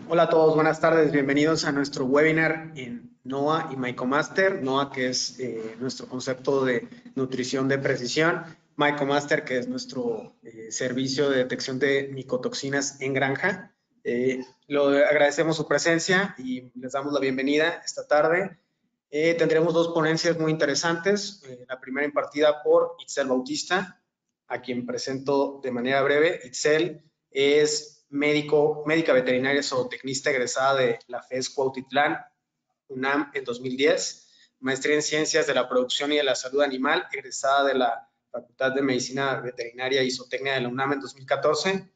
Hola a todos, buenas tardes, bienvenidos a nuestro webinar en NOA y MycoMaster. NOA, que es nuestro concepto de nutrición de precisión. MycoMaster, que es nuestro servicio de detección de micotoxinas en granja. Agradecemos su presencia y les damos la bienvenida esta tarde. Tendremos dos ponencias muy interesantes. La primera impartida por Itzel Bautista, a quien presento de manera breve. Itzel es médica veterinaria zootecnista egresada de la FES Cuautitlán, UNAM, en 2010. Maestría en Ciencias de la Producción y de la Salud Animal, egresada de la Facultad de Medicina Veterinaria y Zootecnia de la UNAM en 2014.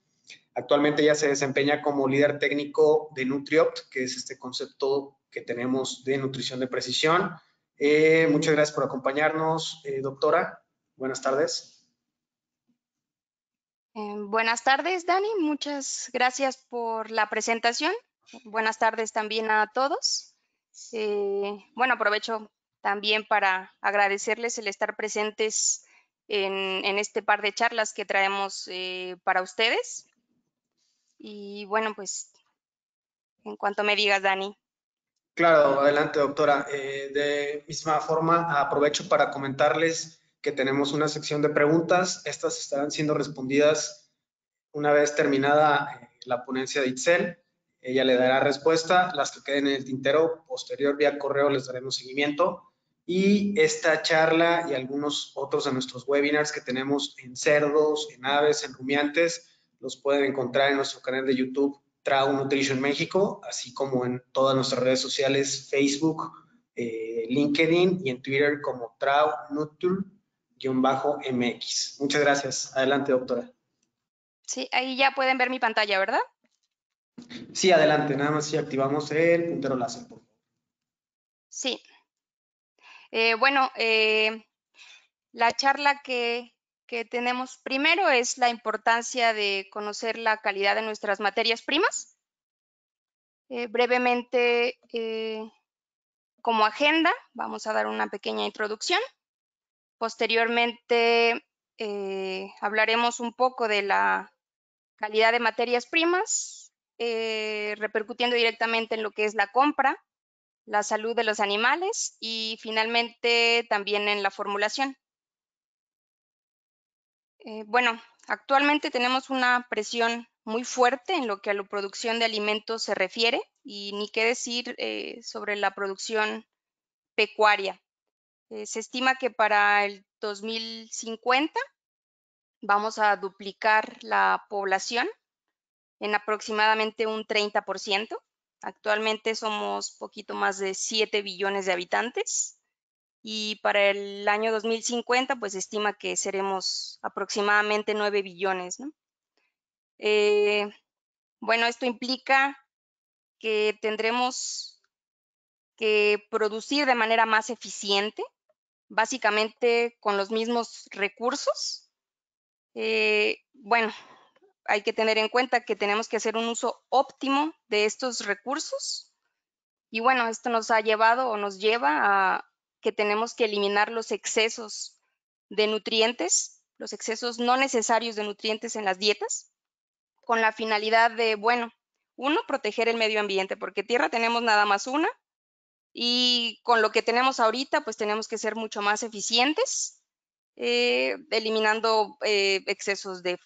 Actualmente ella se desempeña como líder técnico de Nutriopt, que es este concepto que tenemos de nutrición de precisión. Muchas gracias por acompañarnos, doctora. Buenas tardes. Buenas tardes, Dani. Muchas gracias por la presentación. Buenas tardes también a todos. Bueno, aprovecho también para agradecerles el estar presentes en este par de charlas que traemos para ustedes. Y bueno, pues en cuanto me digas, Dani. Claro, adelante, doctora. De misma forma, aprovecho para comentarles que tenemos una sección de preguntas. Estas estarán siendo respondidas una vez terminada la ponencia de Itzel. Ella le dará respuesta. Las que queden en el tintero, posterior vía correo, les daremos seguimiento. Y esta charla y algunos otros de nuestros webinars que tenemos en cerdos, en aves, en rumiantes, los pueden encontrar en nuestro canal de YouTube Trau Nutrition México, así como en todas nuestras redes sociales, Facebook, LinkedIn y en Twitter como Trau Nutur-MX. Muchas gracias. Adelante, doctora. Sí, ahí ya pueden ver mi pantalla, ¿verdad? Sí, adelante. Nada más si activamos el puntero láser, por favor. Sí. Bueno, la charla que tenemos primero es la importancia de conocer la calidad de nuestras materias primas. Brevemente, como agenda, vamos a dar una pequeña introducción. Posteriormente, hablaremos un poco de la calidad de materias primas, repercutiendo directamente en lo que es la compra, la salud de los animales y finalmente también en la formulación. Bueno, actualmente tenemos una presión muy fuerte en lo que a la producción de alimentos se refiere y ni qué decir sobre la producción pecuaria. Se estima que para el 2050 vamos a duplicar la población en aproximadamente un 30%. Actualmente somos poquito más de 7 billones de habitantes. Y para el año 2050, pues se estima que seremos aproximadamente 9 billones, ¿no? Bueno, esto implica que tendremos que producir de manera más eficiente, básicamente con los mismos recursos. Bueno, hay que tener en cuenta que tenemos que hacer un uso óptimo de estos recursos. Y bueno, esto nos ha llevado o nos lleva a que tenemos que eliminar los excesos de nutrientes, los excesos no necesarios de nutrientes en las dietas, con la finalidad de, bueno, uno, proteger el medio ambiente, porque tierra tenemos nada más una, y con lo que tenemos ahorita, pues tenemos que ser mucho más eficientes, eliminando excesos de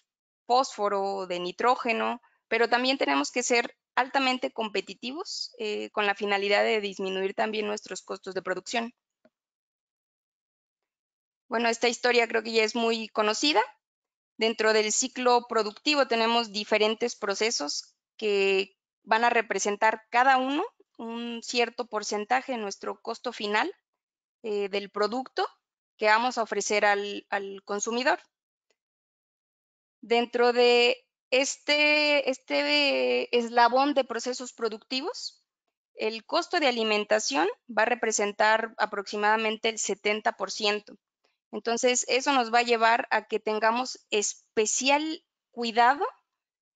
fósforo, de nitrógeno, pero también tenemos que ser altamente competitivos con la finalidad de disminuir también nuestros costos de producción. Bueno, esta historia creo que ya es muy conocida. Dentro del ciclo productivo tenemos diferentes procesos que van a representar cada uno un cierto porcentaje de nuestro costo final del producto que vamos a ofrecer al consumidor. Dentro de este eslabón de procesos productivos, el costo de alimentación va a representar aproximadamente el 70%. Entonces, eso nos va a llevar a que tengamos especial cuidado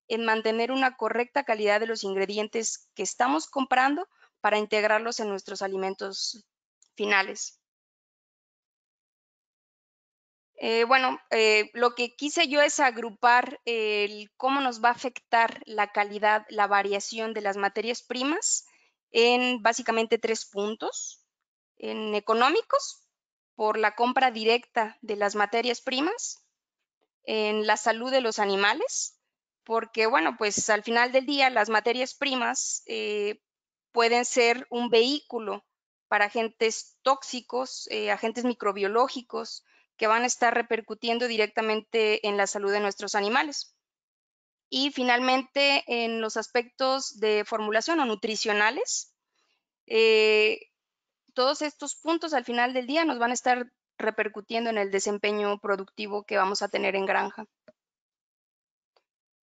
en mantener una correcta calidad de los ingredientes que estamos comprando para integrarlos en nuestros alimentos finales. Lo que quise yo es agrupar cómo nos va a afectar la calidad, la variación de las materias primas en básicamente 3 puntos. En económicos, por la compra directa de las materias primas, en la salud de los animales, porque pues al final del día las materias primas pueden ser un vehículo para agentes tóxicos, agentes microbiológicos que van a estar repercutiendo directamente en la salud de nuestros animales. Y finalmente, en los aspectos de formulación o nutricionales, todos estos puntos al final del día nos van a estar repercutiendo en el desempeño productivo que vamos a tener en granja.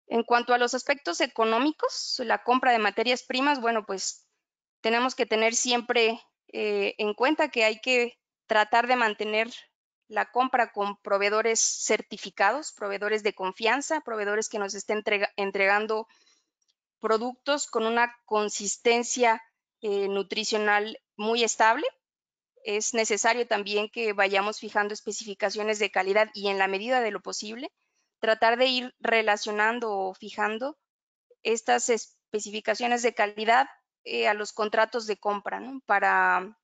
En cuanto a los aspectos económicos, la compra de materias primas, pues tenemos que tener siempre en cuenta que hay que tratar de mantener la compra con proveedores certificados, proveedores de confianza, proveedores que nos estén entregando productos con una consistencia nutricional muy estable. Es necesario también que vayamos fijando especificaciones de calidad y, en la medida de lo posible, tratar de ir relacionando o fijando estas especificaciones de calidad a los contratos de compra, ¿no? Para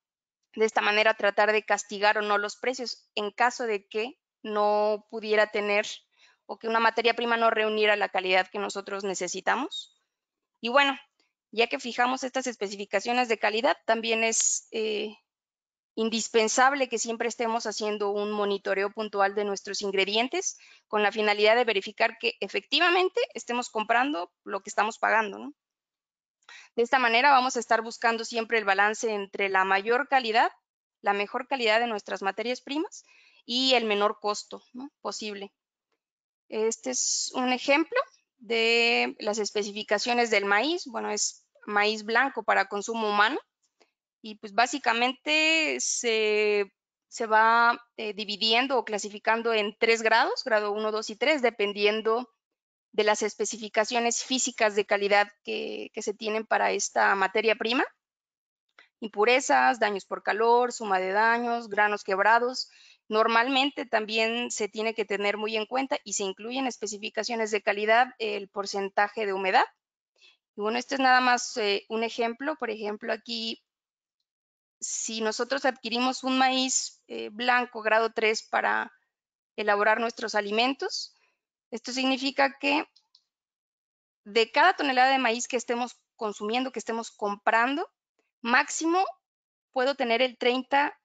de esta manera tratar de castigar o no los precios en caso de que no pudiera tener o que una materia prima no reuniera la calidad que nosotros necesitamos. Y ya que fijamos estas especificaciones de calidad, también es indispensable que siempre estemos haciendo un monitoreo puntual de nuestros ingredientes con la finalidad de verificar que efectivamente estemos comprando lo que estamos pagando, ¿no? De esta manera vamos a estar buscando siempre el balance entre la mayor calidad, la mejor calidad de nuestras materias primas y el menor costo, ¿no?, posible. Este es un ejemplo de las especificaciones del maíz. Es maíz blanco para consumo humano y pues básicamente se va dividiendo o clasificando en 3 grados, grado 1, 2 y 3, dependiendo de las especificaciones físicas de calidad que se tienen para esta materia prima. Impurezas, daños por calor, suma de daños, granos quebrados. Normalmente también se tiene que tener muy en cuenta y se incluyen especificaciones de calidad el porcentaje de humedad. Y este es nada más un ejemplo. Por ejemplo, aquí, si nosotros adquirimos un maíz blanco grado 3 para elaborar nuestros alimentos, esto significa que de cada tonelada de maíz que estemos consumiendo, que estemos comprando, máximo puedo tener el 30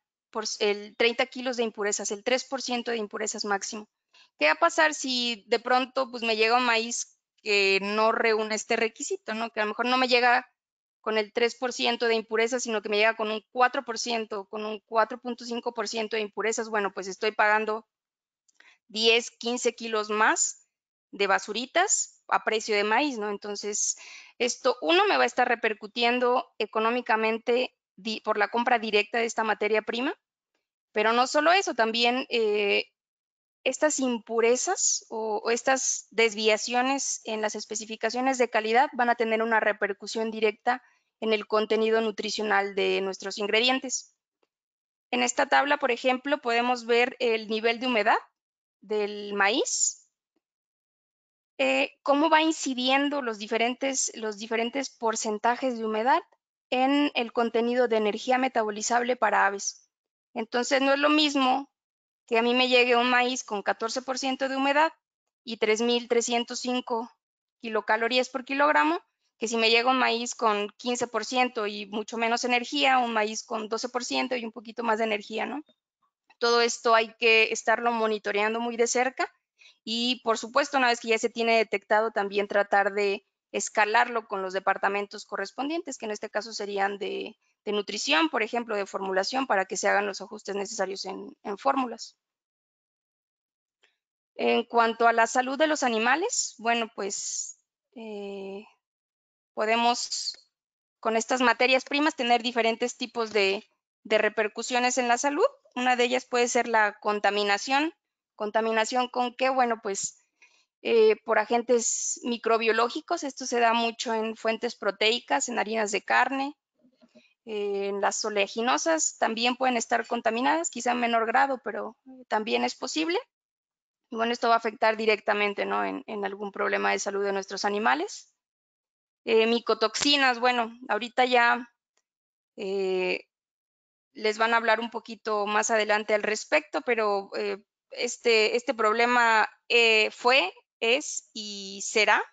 kilos de impurezas, el 3% de impurezas máximo. ¿Qué va a pasar si de pronto pues me llega un maíz que no reúne este requisito, ¿no? Que a lo mejor no me llega con el 3% de impurezas, sino que me llega con un 4%, con un 4.5% de impurezas? Pues estoy pagando 10, 15 kilos más de basuritas a precio de maíz, ¿no? Entonces, esto, uno, me va a estar repercutiendo económicamente por la compra directa de esta materia prima, pero no solo eso, también estas impurezas o estas desviaciones en las especificaciones de calidad van a tener una repercusión directa en el contenido nutricional de nuestros ingredientes. En esta tabla, por ejemplo, podemos ver el nivel de humedad del maíz, cómo va incidiendo los diferentes porcentajes de humedad en el contenido de energía metabolizable para aves. Entonces, no es lo mismo que a mí me llegue un maíz con 14% de humedad y 3.305 kilocalorías por kilogramo, que si me llega un maíz con 15% y mucho menos energía, un maíz con 12% y un poquito más de energía, ¿no? Todo esto hay que estarlo monitoreando muy de cerca y, por supuesto, una vez que ya se tiene detectado, también tratar de escalarlo con los departamentos correspondientes, que en este caso serían de nutrición, por ejemplo, de formulación, para que se hagan los ajustes necesarios en fórmulas. En cuanto a la salud de los animales, pues podemos con estas materias primas tener diferentes tipos de repercusiones en la salud. Una de ellas puede ser la contaminación. ¿Contaminación con qué? Pues por agentes microbiológicos. Esto se da mucho en fuentes proteicas, en harinas de carne, En las oleaginosas también pueden estar contaminadas, quizá en menor grado, pero también es posible. Y bueno, esto va a afectar directamente, ¿no? en algún problema de salud de nuestros animales. Micotoxinas, bueno, ahorita ya les van a hablar un poquito más adelante al respecto, pero este problema fue, es y será,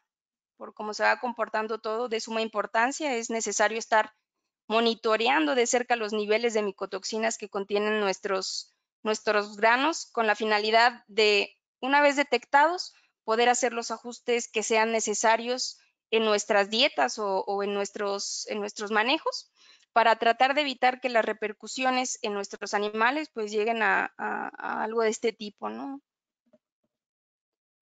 por cómo se va comportando todo, de suma importancia. Es necesario estar monitoreando de cerca los niveles de micotoxinas que contienen nuestros granos, con la finalidad de, una vez detectados, poder hacer los ajustes que sean necesarios en nuestras dietas o en nuestros manejos, para tratar de evitar que las repercusiones en nuestros animales pues lleguen a algo de este tipo, ¿no?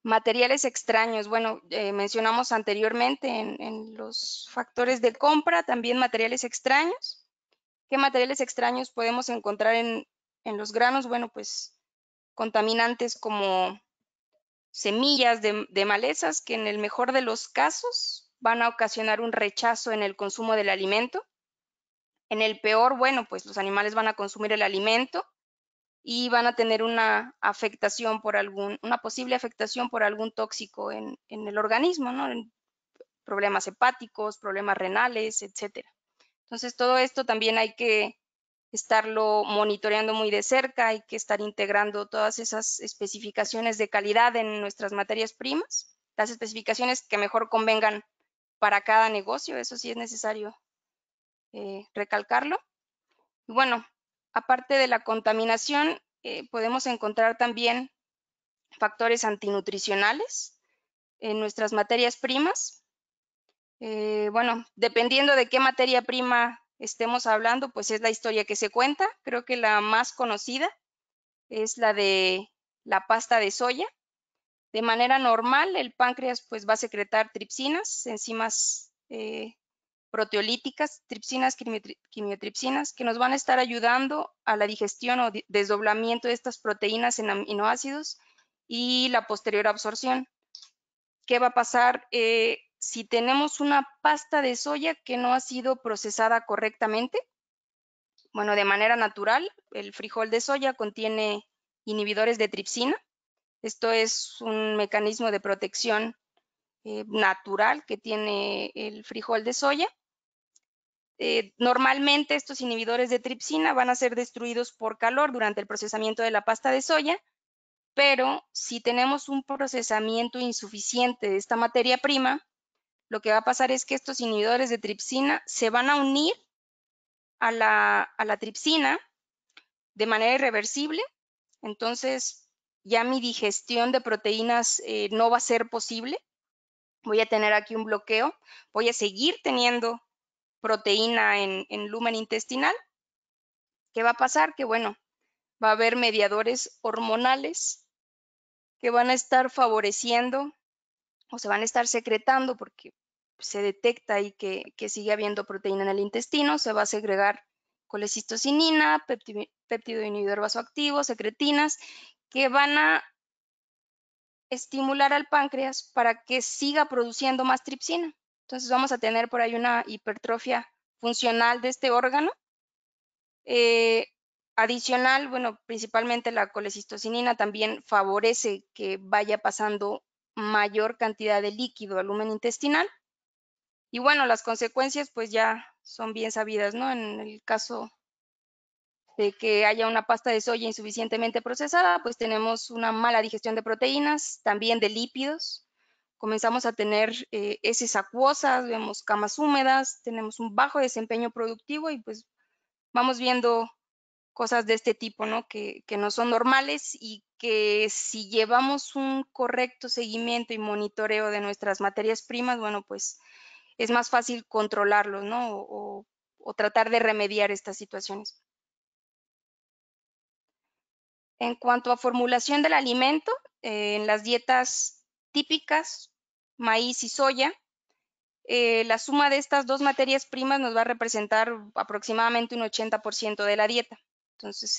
Materiales extraños, bueno, mencionamos anteriormente en los factores de compra también materiales extraños. ¿Qué materiales extraños podemos encontrar en los granos? Bueno, pues contaminantes como semillas de malezas, que en el mejor de los casos van a ocasionar un rechazo en el consumo del alimento. En el peor, bueno, pues los animales van a consumir el alimento y van a tener una afectación una posible afectación por algún tóxico en el organismo, ¿no? En problemas hepáticos, problemas renales, etcétera. Entonces, todo esto también hay que estarlo monitoreando muy de cerca, hay que estar integrando todas esas especificaciones de calidad en nuestras materias primas, las especificaciones que mejor convengan para cada negocio, eso sí es necesario recalcarlo. Y bueno, aparte de la contaminación, podemos encontrar también factores antinutricionales en nuestras materias primas. Bueno, dependiendo de qué materia prima estemos hablando, pues es la historia que se cuenta. Creo que la más conocida es la de la pasta de soya. De manera normal, el páncreas pues va a secretar tripsinas, enzimas proteolíticas, tripsinas, quimiotripsinas, que nos van a estar ayudando a la digestión o desdoblamiento de estas proteínas en aminoácidos y la posterior absorción. ¿Qué va a pasar si tenemos una pasta de soya que no ha sido procesada correctamente? Bueno, de manera natural, el frijol de soya contiene inhibidores de tripsina. Esto es un mecanismo de protección natural que tiene el frijol de soya. Normalmente estos inhibidores de tripsina van a ser destruidos por calor durante el procesamiento de la pasta de soya, pero si tenemos un procesamiento insuficiente de esta materia prima, lo que va a pasar es que estos inhibidores de tripsina se van a unir a la tripsina de manera irreversible. Entonces ya mi digestión de proteínas no va a ser posible. Voy a tener aquí un bloqueo, voy a seguir teniendo proteína en lumen intestinal. ¿Qué va a pasar? Que bueno, va a haber mediadores hormonales que van a estar favoreciendo o se van a estar secretando porque se detecta ahí que sigue habiendo proteína en el intestino, se va a segregar colecistocinina, péptido inhibidor vasoactivo, secretinas, que van a estimular al páncreas para que siga produciendo más tripsina. Entonces vamos a tener por ahí una hipertrofia funcional de este órgano. Adicional, bueno, principalmente la colecistocinina también favorece que vaya pasando mayor cantidad de líquido al lumen intestinal. Y bueno, las consecuencias pues ya son bien sabidas, ¿no? En el caso de que haya una pasta de soya insuficientemente procesada, pues tenemos una mala digestión de proteínas, también de lípidos. Comenzamos a tener heces acuosas, vemos camas húmedas, tenemos un bajo desempeño productivo y pues vamos viendo cosas de este tipo, ¿no? Que no son normales y que si llevamos un correcto seguimiento y monitoreo de nuestras materias primas, bueno, pues es más fácil controlarlos, ¿no? O tratar de remediar estas situaciones. En cuanto a formulación del alimento, en las dietas típicas, maíz y soya, la suma de estas dos materias primas nos va a representar aproximadamente un 80% de la dieta. Entonces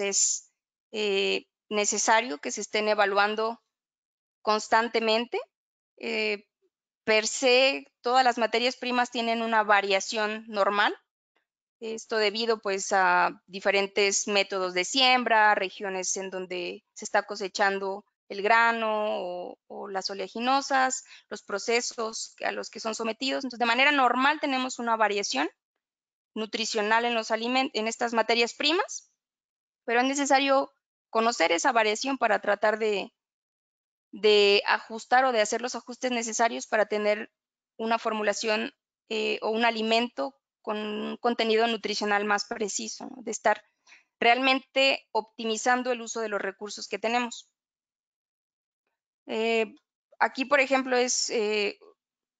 es necesario que se estén evaluando constantemente. Per se, todas las materias primas tienen una variación normal. Esto debido pues a diferentes métodos de siembra, regiones en donde se está cosechando el grano o las oleaginosas, los procesos a los que son sometidos. Entonces, de manera normal tenemos una variación nutricional en los alimentos, en estas materias primas, pero es necesario conocer esa variación para tratar de ajustar o de hacer los ajustes necesarios para tener una formulación o un alimento con un contenido nutricional más preciso, ¿no? De estar realmente optimizando el uso de los recursos que tenemos. Aquí, por ejemplo, es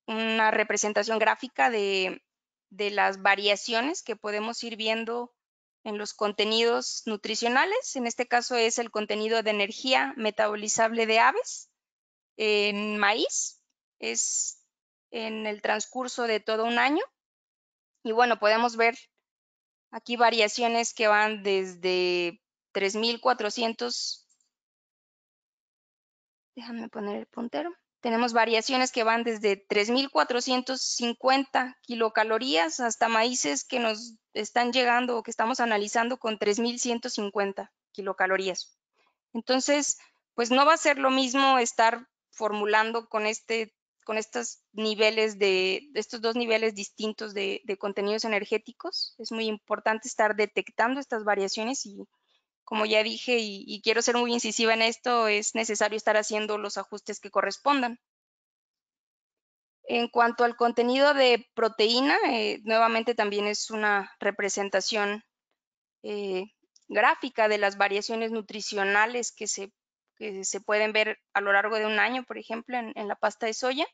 una representación gráfica de las variaciones que podemos ir viendo en los contenidos nutricionales. En este caso es el contenido de energía metabolizable de aves en maíz. Es en el transcurso de todo un año. Y bueno, podemos ver aquí variaciones que van desde 3.400. Déjame poner el puntero. Tenemos variaciones que van desde 3.450 kilocalorías hasta maíces que nos están llegando o que estamos analizando con 3.150 kilocalorías. Entonces, pues no va a ser lo mismo estar formulando con estos niveles estos dos niveles distintos de contenidos energéticos. Es muy importante estar detectando estas variaciones y, como ya dije, y quiero ser muy incisiva en esto, es necesario estar haciendo los ajustes que correspondan. En cuanto al contenido de proteína, nuevamente también es una representación gráfica de las variaciones nutricionales que se pueden ver a lo largo de un año, por ejemplo, en la pasta de soya.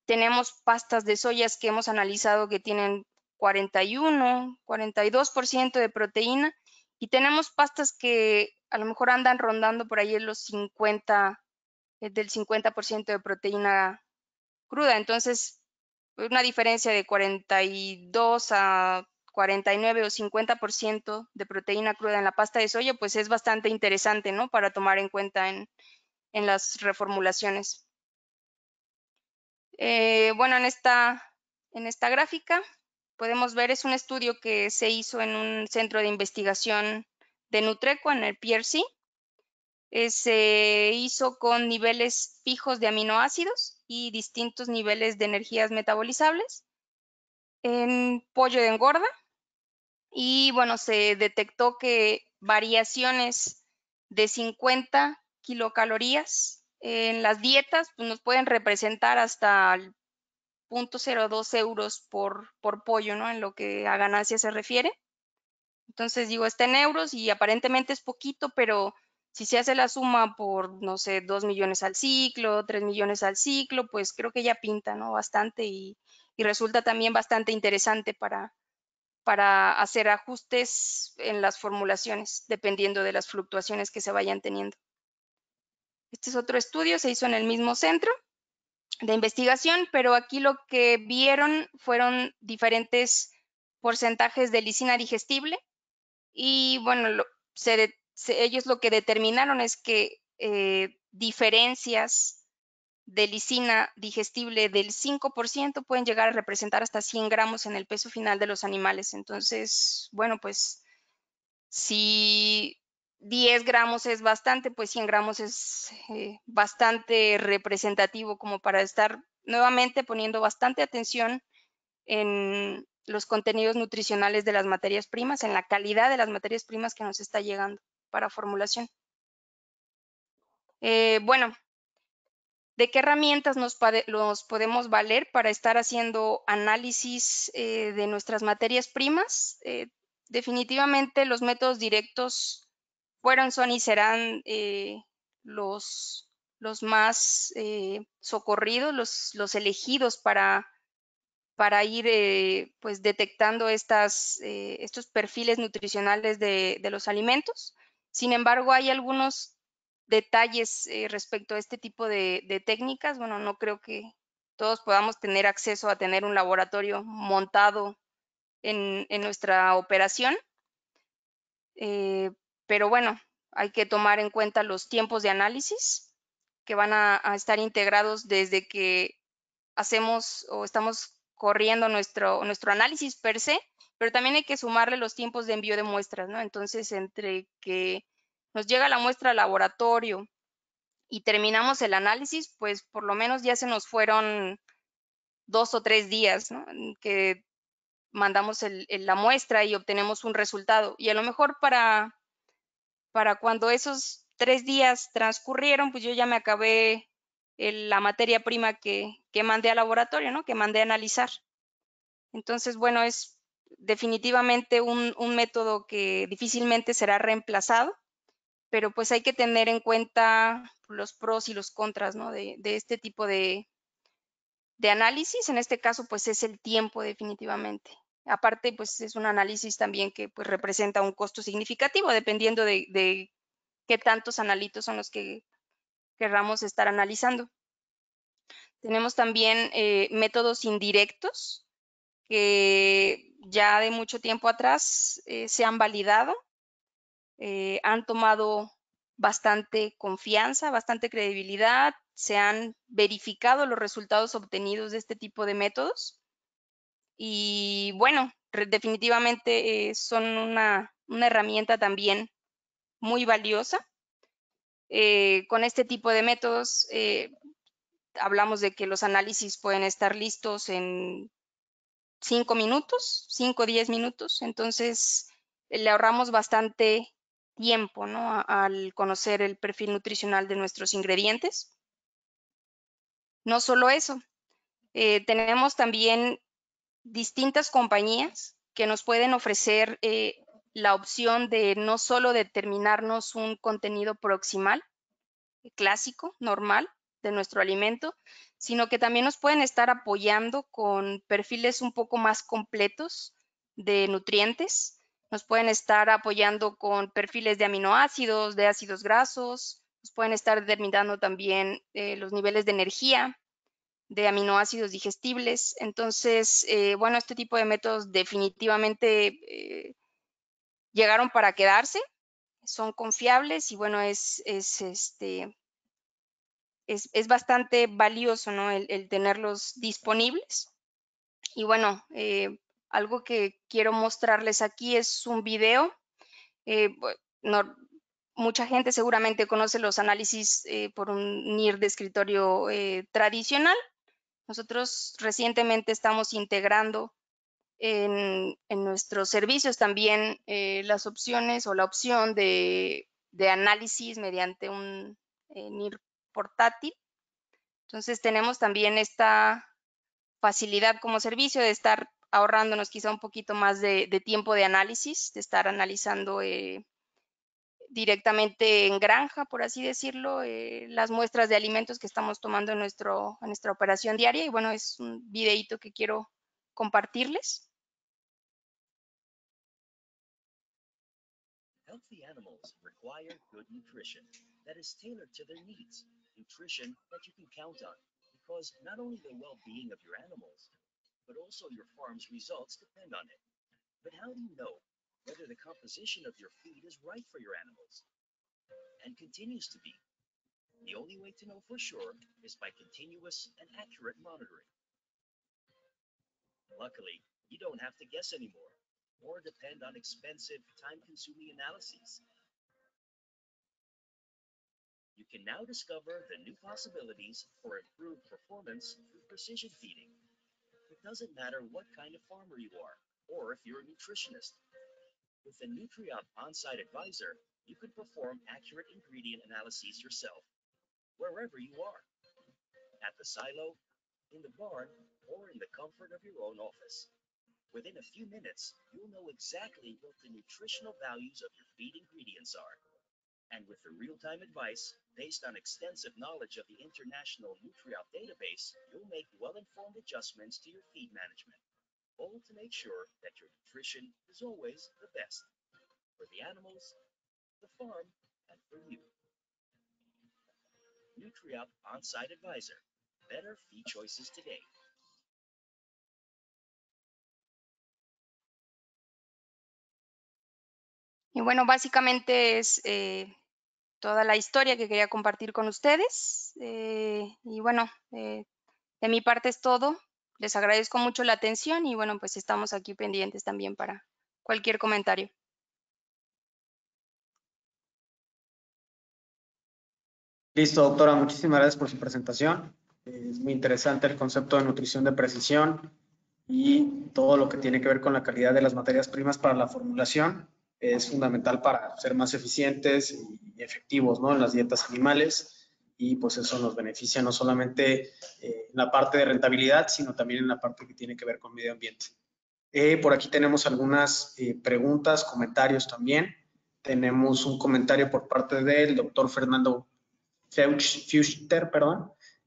Tenemos pastas de soyas que hemos analizado que tienen 41, 42% de proteína, y tenemos pastas que a lo mejor andan rondando por ahí en los 50, del 50% de proteína cruda. Entonces, una diferencia de 42 a 49 o 50% de proteína cruda en la pasta de soya, pues es bastante interesante, ¿no? Para tomar en cuenta en las reformulaciones. Bueno, en esta gráfica podemos ver, es un estudio que se hizo en un centro de investigación de Nutreco, en el PRC. Se hizo con niveles fijos de aminoácidos y distintos niveles de energías metabolizables en pollo de engorda. Y bueno, se detectó que variaciones de 50 kilocalorías en las dietas pues nos pueden representar hasta 0.02 euros por pollo, ¿no? En lo que a ganancia se refiere. Entonces digo, está en euros y aparentemente es poquito, pero si se hace la suma por, no sé, 2 millones al ciclo, 3 millones al ciclo, pues creo que ya pinta, ¿no? Bastante y resulta también bastante interesante para hacer ajustes en las formulaciones, dependiendo de las fluctuaciones que se vayan teniendo. Este es otro estudio, se hizo en el mismo centro de investigación, pero aquí lo que vieron fueron diferentes porcentajes de lisina digestible y bueno, ellos lo que determinaron es que diferencias de lisina digestible del 5% pueden llegar a representar hasta 100 gramos en el peso final de los animales. Entonces, bueno, pues si 10 gramos es bastante, pues 100 gramos es bastante representativo como para estar nuevamente poniendo bastante atención en los contenidos nutricionales de las materias primas, en la calidad de las materias primas que nos está llegando para formulación. Bueno, ¿de qué herramientas nos podemos valer para estar haciendo análisis de nuestras materias primas? Definitivamente los métodos directos son y serán los más socorridos, los elegidos para ir pues detectando estos perfiles nutricionales de los alimentos. Sin embargo, hay algunos detalles respecto a este tipo de técnicas. Bueno, no creo que todos podamos tener acceso a tener un laboratorio montado en nuestra operación, pero bueno, hay que tomar en cuenta los tiempos de análisis que van a estar integrados desde que hacemos o estamos corriendo nuestro análisis per se, pero también hay que sumarle los tiempos de envío de muestras, ¿no? Entonces, entre que nos llega la muestra al laboratorio y terminamos el análisis, pues por lo menos ya se nos fueron 2 o 3 días, ¿no? Que mandamos la muestra y obtenemos un resultado. Y a lo mejor para cuando esos 3 días transcurrieron, pues yo ya me acabé la materia prima que mandé al laboratorio, ¿no? Que mandé a analizar. Entonces, bueno, es definitivamente un método que difícilmente será reemplazado, pero pues hay que tener en cuenta los pros y los contras, ¿no? De este tipo de análisis. En este caso, pues es el tiempo definitivamente. Aparte, pues es un análisis también que pues representa un costo significativo, dependiendo de qué tantos analitos son los que querramos estar analizando. Tenemos también métodos indirectos que ya de mucho tiempo atrás se han validado, han tomado bastante confianza, bastante credibilidad, se han verificado los resultados obtenidos de este tipo de métodos y bueno, definitivamente son una herramienta también muy valiosa. Con este tipo de métodos hablamos de que los análisis pueden estar listos en 5 minutos, 5 o 10 minutos, entonces le ahorramos bastante tiempo, ¿no? Al conocer el perfil nutricional de nuestros ingredientes. No solo eso, tenemos también distintas compañías que nos pueden ofrecer la opción de no solo determinarnos un contenido proximal, clásico, normal de nuestro alimento, sino que también nos pueden estar apoyando con perfiles un poco más completos de nutrientes. Nos pueden estar apoyando con perfiles de aminoácidos, de ácidos grasos, nos pueden estar determinando también los niveles de energía, de aminoácidos digestibles. Entonces, bueno, este tipo de métodos definitivamente llegaron para quedarse, son confiables y bueno, es bastante valioso, ¿no? El tenerlos disponibles. Y bueno, algo que quiero mostrarles aquí es un video. No, mucha gente seguramente conoce los análisis por un NIR de escritorio tradicional. Nosotros recientemente estamos integrando en nuestros servicios también las opciones o la opción de análisis mediante un NIR portátil. Entonces tenemos también esta facilidad como servicio de estar ahorrándonos quizá un poquito más de tiempo de análisis, de estar analizando directamente en granja, por así decirlo, las muestras de alimentos que estamos tomando en nuestra operación diaria. Y bueno, es un videíto que quiero compartirles. Healthy animals require good nutrition that is tailored to their needs, nutrition that you can count on, because not only the well-being of your animals, but also your farm's results depend on it. But how do you know whether the composition of your feed is right for your animals? And continues to be. The only way to know for sure is by continuous and accurate monitoring. Luckily, you don't have to guess anymore or depend on expensive, time-consuming analyses. You can now discover the new possibilities for improved performance through precision feeding. It doesn't matter what kind of farmer you are, or if you're a nutritionist. With the Nutriop On-Site Advisor, you can perform accurate ingredient analyses yourself, wherever you are, at the silo, in the barn, or in the comfort of your own office. Within a few minutes, you'll know exactly what the nutritional values of your feed ingredients are. And with the real-time advice, based on extensive knowledge of the International Nutriop database, you'll make well-informed adjustments to your feed management, all to make sure that your nutrition is always the best for the animals, the farm, and for you. Nutriop On-Site Advisor. Better feed choices today. Y bueno, básicamente es toda la historia que quería compartir con ustedes. Y bueno, de mi parte es todo. Les agradezco mucho la atención y bueno, pues estamos aquí pendientes también para cualquier comentario. Listo, doctora, muchísimas gracias por su presentación. Es muy interesante el concepto de nutrición de precisión y todo lo que tiene que ver con la calidad de las materias primas para la formulación. Es fundamental para ser más eficientes y efectivos, ¿no?, en las dietas animales, y pues eso nos beneficia no solamente en la parte de rentabilidad, sino también en la parte que tiene que ver con medio ambiente. Por aquí tenemos algunas preguntas, comentarios también. Tenemos un comentario por parte del doctor Fernando Fuster,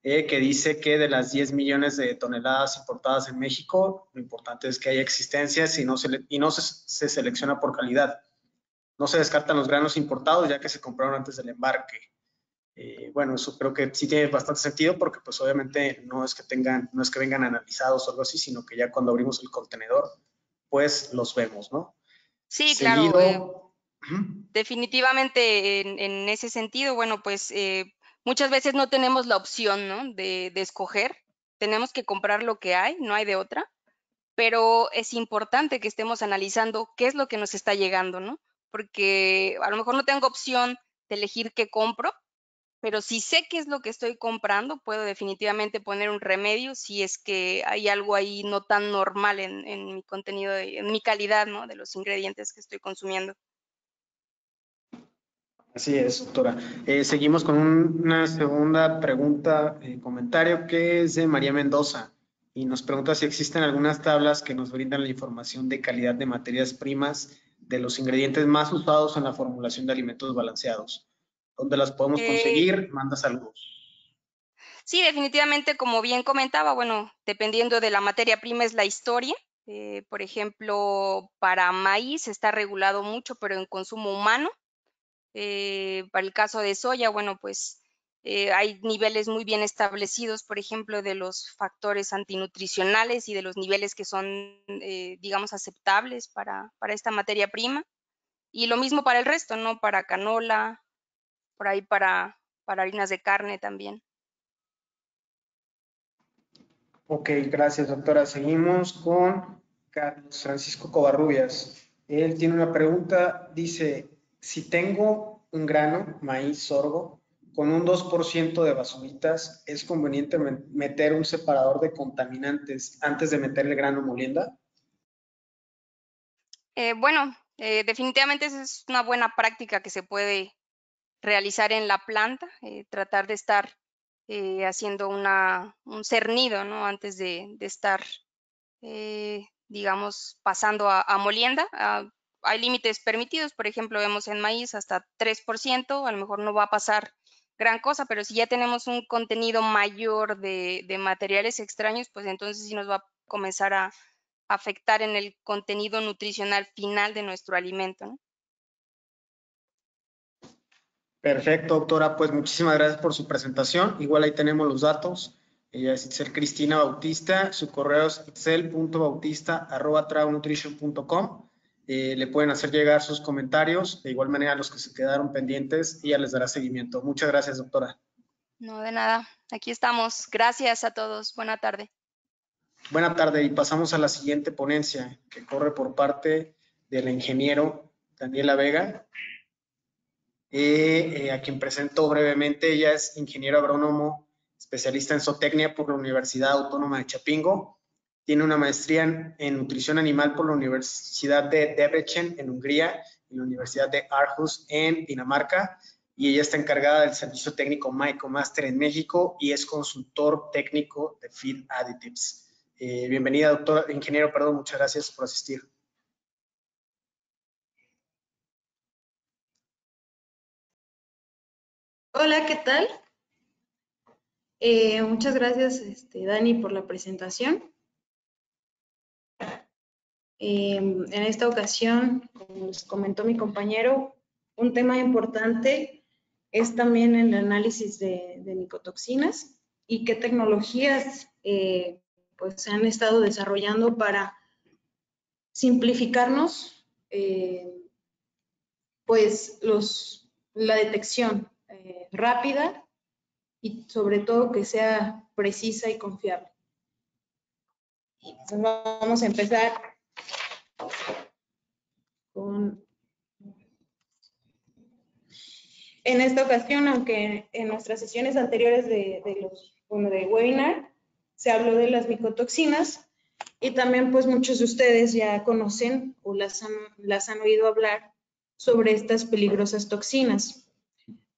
que dice que de las 10 millones de toneladas importadas en México, lo importante es que haya existencias y no se selecciona por calidad. No se descartan los granos importados ya que se compraron antes del embarque. Bueno, eso creo que sí tiene bastante sentido porque pues obviamente no es que vengan analizados o algo así, sino que ya cuando abrimos el contenedor, pues los vemos, ¿no? Sí, Seguido, claro. Definitivamente en ese sentido, bueno, pues muchas veces no tenemos la opción, ¿no?, de escoger. Tenemos que comprar lo que hay, no hay de otra. Pero es importante que estemos analizando qué es lo que nos está llegando, ¿no? Porque a lo mejor no tengo opción de elegir qué compro, pero si sé qué es lo que estoy comprando, puedo definitivamente poner un remedio si es que hay algo ahí no tan normal en mi contenido, en mi calidad, ¿no?, de los ingredientes que estoy consumiendo. Así es, doctora. Seguimos con una segunda pregunta, comentario, que es de María Mendoza, y nos pregunta si existen algunas tablas que nos brindan la información de calidad de materias primas de los ingredientes más usados en la formulación de alimentos balanceados. ¿Dónde las podemos conseguir? Manda saludos. Sí, definitivamente, como bien comentaba, bueno, dependiendo de la materia prima es la historia. Por ejemplo, para maíz está regulado mucho, pero en consumo humano. Para el caso de soya, bueno, pues hay niveles muy bien establecidos, por ejemplo, de los factores antinutricionales y de los niveles que son, digamos, aceptables para esta materia prima. Y lo mismo para el resto, ¿no? Para canola, por ahí para harinas de carne también. Ok, gracias, doctora. Seguimos con Carlos Francisco Covarrubias. Él tiene una pregunta, dice, si tengo un grano, maíz, sorgo, con un 2% de basulitas, ¿es conveniente meter un separador de contaminantes antes de meter el grano molienda? Bueno, definitivamente esa es una buena práctica que se puede realizar en la planta, tratar de estar haciendo un cernido, ¿no?, antes de estar, digamos, pasando a molienda. Hay límites permitidos, por ejemplo, vemos en maíz hasta 3%, a lo mejor no va a pasar gran cosa, pero si ya tenemos un contenido mayor de materiales extraños, pues entonces sí nos va a comenzar a afectar en el contenido nutricional final de nuestro alimento, ¿no? Perfecto, doctora. Pues muchísimas gracias por su presentación. Igual ahí tenemos los datos. Ella es Itzel Cristina Bautista. Su correo es itzel.bautista@traunutrition.com. Le pueden hacer llegar sus comentarios. De igual manera, los que se quedaron pendientes, ella les dará seguimiento. Muchas gracias, doctora. No, de nada. Aquí estamos. Gracias a todos. Buena tarde. Buena tarde, y pasamos a la siguiente ponencia que corre por parte del ingeniero Daniela Vega. A quien presento brevemente. Ella es ingeniero agrónomo, especialista en zootecnia por la Universidad Autónoma de Chapingo. Tiene una maestría en nutrición animal por la Universidad de Debrecen en Hungría y la Universidad de Aarhus en Dinamarca. Y ella está encargada del servicio técnico MycoMaster en México y es consultor técnico de Feed Additives. Bienvenida, doctor, ingeniero, perdón, muchas gracias por asistir. Hola, ¿qué tal? Muchas gracias, Dani, por la presentación. En esta ocasión, como les comentó mi compañero, un tema importante es también el análisis de micotoxinas y qué tecnologías pues se han estado desarrollando para simplificarnos pues la detección rápida y sobre todo que sea precisa y confiable. Pues vamos a empezar con... En esta ocasión, aunque en nuestras sesiones anteriores de webinar se habló de las micotoxinas, y también pues muchos de ustedes ya conocen o las han oído hablar sobre estas peligrosas toxinas.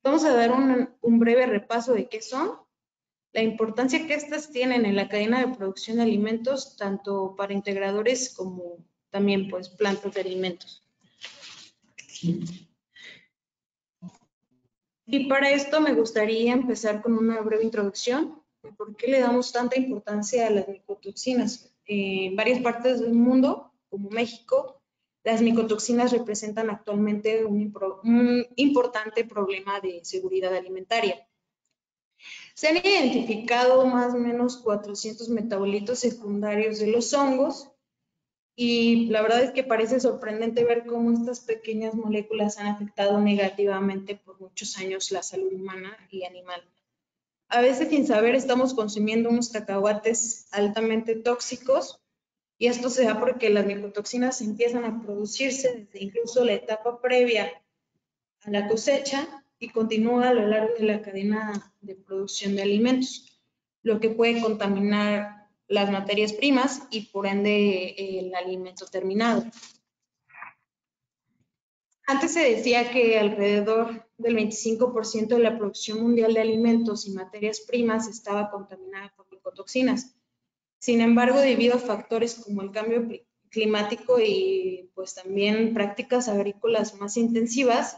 Vamos a dar un breve repaso de qué son, la importancia que estas tienen en la cadena de producción de alimentos, tanto para integradores como también pues plantas de alimentos. Y para esto me gustaría empezar con una breve introducción de por qué le damos tanta importancia a las micotoxinas. En varias partes del mundo, como México, las micotoxinas representan actualmente un importante problema de seguridad alimentaria. Se han identificado más o menos 400 metabolitos secundarios de los hongos y la verdad es que parece sorprendente ver cómo estas pequeñas moléculas han afectado negativamente por muchos años la salud humana y animal. A veces sin saber estamos consumiendo unos cacahuates altamente tóxicos y esto se da porque las micotoxinas empiezan a producirse desde incluso la etapa previa a la cosecha y continúa a lo largo de la cadena de producción de alimentos, lo que puede contaminar las materias primas y por ende el alimento terminado. Antes se decía que alrededor del 25% de la producción mundial de alimentos y materias primas estaba contaminada por micotoxinas. Sin embargo, debido a factores como el cambio climático y pues también prácticas agrícolas más intensivas,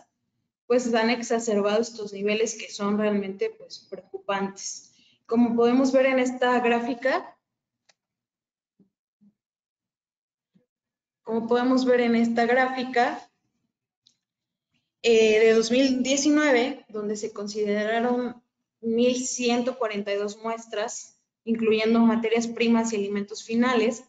pues han exacerbado estos niveles que son realmente pues preocupantes. Como podemos ver en esta gráfica, de 2019, donde se consideraron 1.142 muestras, incluyendo materias primas y alimentos finales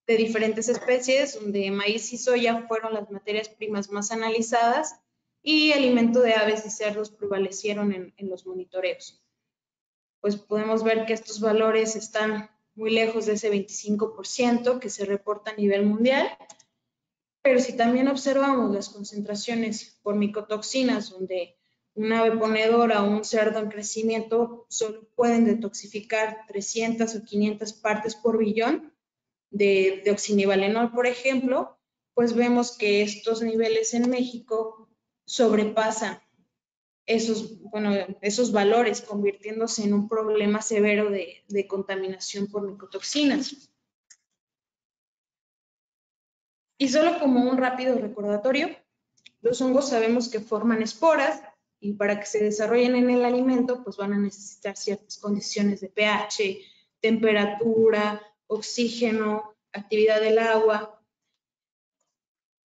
de diferentes especies, donde maíz y soya fueron las materias primas más analizadas y alimento de aves y cerdos prevalecieron en los monitoreos. Pues podemos ver que estos valores están muy lejos de ese 25% que se reporta a nivel mundial. Pero si también observamos las concentraciones por micotoxinas, donde un ave ponedora o un cerdo en crecimiento solo pueden detoxificar 300 o 500 partes por billón de deoxinivalenol, por ejemplo, pues vemos que estos niveles en México sobrepasan esos valores, convirtiéndose en un problema severo de contaminación por micotoxinas. Y solo como un rápido recordatorio, los hongos sabemos que forman esporas y para que se desarrollen en el alimento, pues van a necesitar ciertas condiciones de pH, temperatura, oxígeno, actividad del agua.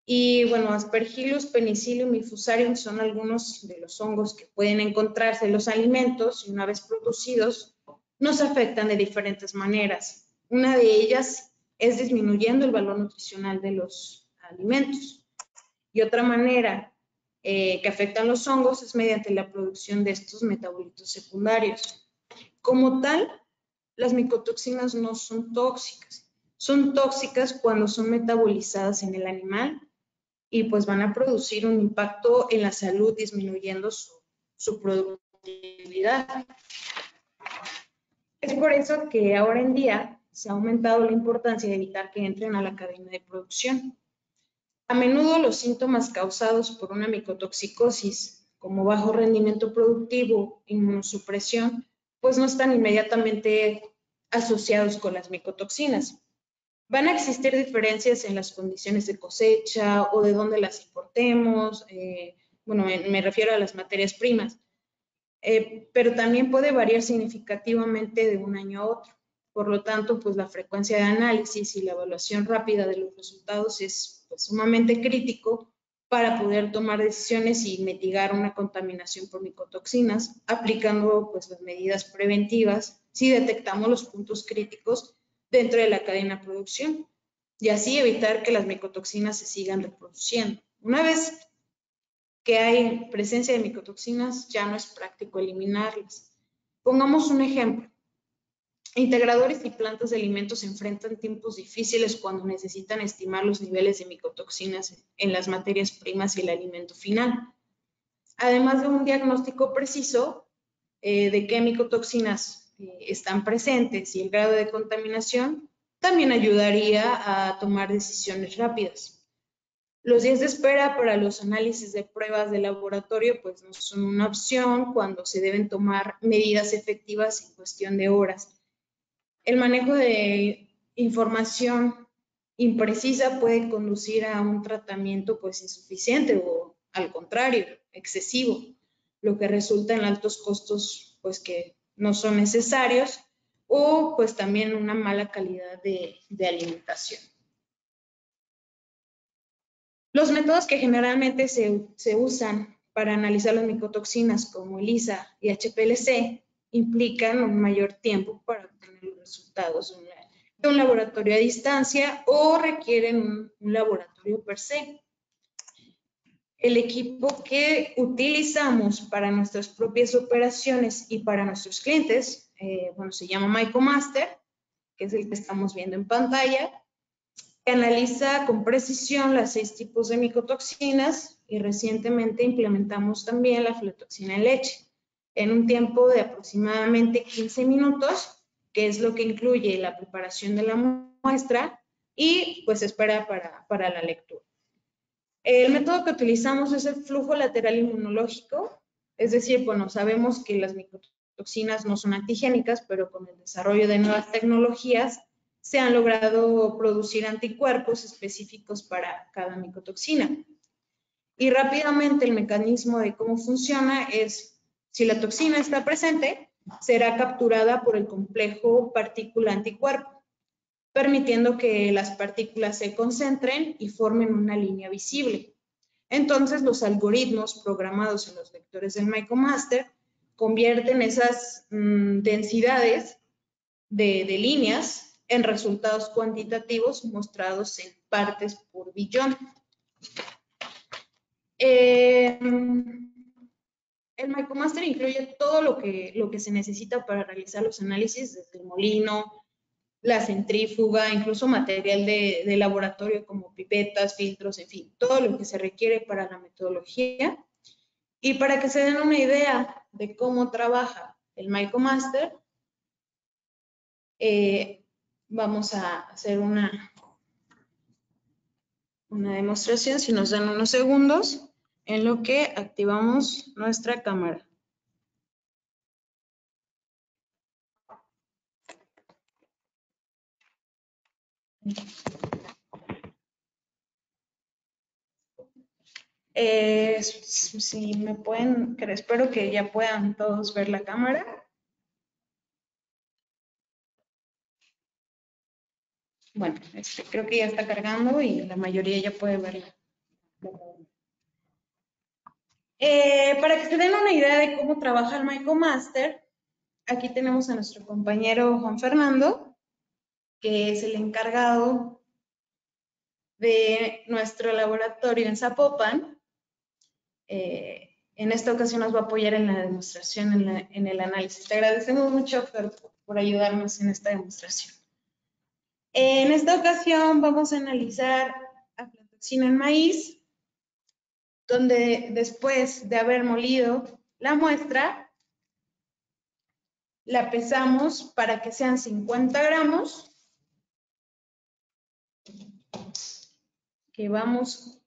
Y bueno, Aspergillus, Penicillium y Fusarium son algunos de los hongos que pueden encontrarse en los alimentos y una vez producidos nos afectan de diferentes maneras. Una de ellas es disminuyendo el valor nutricional de los alimentos. Y otra manera que afectan los hongos es mediante la producción de estos metabolitos secundarios. Como tal, las micotoxinas no son tóxicas. Son tóxicas cuando son metabolizadas en el animal y pues van a producir un impacto en la salud disminuyendo su productividad. Es por eso que ahora en día se ha aumentado la importancia de evitar que entren a la cadena de producción. A menudo los síntomas causados por una micotoxicosis, como bajo rendimiento productivo, inmunosupresión, pues no están inmediatamente asociados con las micotoxinas. Van a existir diferencias en las condiciones de cosecha o de dónde las importemos, me refiero a las materias primas, pero también puede variar significativamente de un año a otro. Por lo tanto, pues la frecuencia de análisis y la evaluación rápida de los resultados es pues, sumamente crítico para poder tomar decisiones y mitigar una contaminación por micotoxinas, aplicando pues las medidas preventivas si detectamos los puntos críticos dentro de la cadena de producción y así evitar que las micotoxinas se sigan reproduciendo. Una vez que hay presencia de micotoxinas, ya no es práctico eliminarlas. Pongamos un ejemplo. Integradores y plantas de alimentos se enfrentan tiempos difíciles cuando necesitan estimar los niveles de micotoxinas en las materias primas y el alimento final. Además de un diagnóstico preciso de qué micotoxinas están presentes y el grado de contaminación, también ayudaría a tomar decisiones rápidas. Los días de espera para los análisis de pruebas de laboratorio pues no son una opción cuando se deben tomar medidas efectivas en cuestión de horas. El manejo de información imprecisa puede conducir a un tratamiento pues insuficiente o al contrario, excesivo, lo que resulta en altos costos pues que no son necesarios o pues también una mala calidad de alimentación. Los métodos que generalmente se usan para analizar las micotoxinas como ELISA y HPLC implican un mayor tiempo para obtener los resultados de un laboratorio a distancia o requieren un laboratorio per se. El equipo que utilizamos para nuestras propias operaciones y para nuestros clientes, bueno, se llama MycoMaster, que es el que estamos viendo en pantalla, que analiza con precisión las 6 tipos de micotoxinas y recientemente implementamos también la aflatoxina en leche en un tiempo de aproximadamente 15 minutos, que es lo que incluye la preparación de la muestra y pues espera para la lectura. El método que utilizamos es el flujo lateral inmunológico, es decir, bueno, sabemos que las micotoxinas no son antigénicas, pero con el desarrollo de nuevas tecnologías se han logrado producir anticuerpos específicos para cada micotoxina. Y rápidamente el mecanismo de cómo funciona es, si la toxina está presente, será capturada por el complejo partícula-anticuerpo, permitiendo que las partículas se concentren y formen una línea visible. Entonces, los algoritmos programados en los vectores del MycoMaster convierten esas densidades de líneas en resultados cuantitativos mostrados en partes por billón. El MycoMaster incluye todo lo que se necesita para realizar los análisis, desde el molino, la centrífuga, incluso material de laboratorio como pipetas, filtros, en fin, todo lo que se requiere para la metodología. Y para que se den una idea de cómo trabaja el MycoMaster, vamos a hacer una demostración, si nos dan unos segundos, en lo que activamos nuestra cámara. Si me pueden, espero que ya puedan todos ver la cámara. Bueno, creo que ya está cargando y la mayoría ya puede verla. Para que se den una idea de cómo trabaja el MycoMaster, aquí tenemos a nuestro compañero Juan Fernando, que es el encargado de nuestro laboratorio en Zapopan. En esta ocasión nos va a apoyar en la demostración, en el análisis. Te agradecemos mucho, Fer, por ayudarnos en esta demostración. En esta ocasión vamos a analizar aflatoxina en maíz, donde después de haber molido la muestra, la pesamos para que sean 50 gramos, que vamos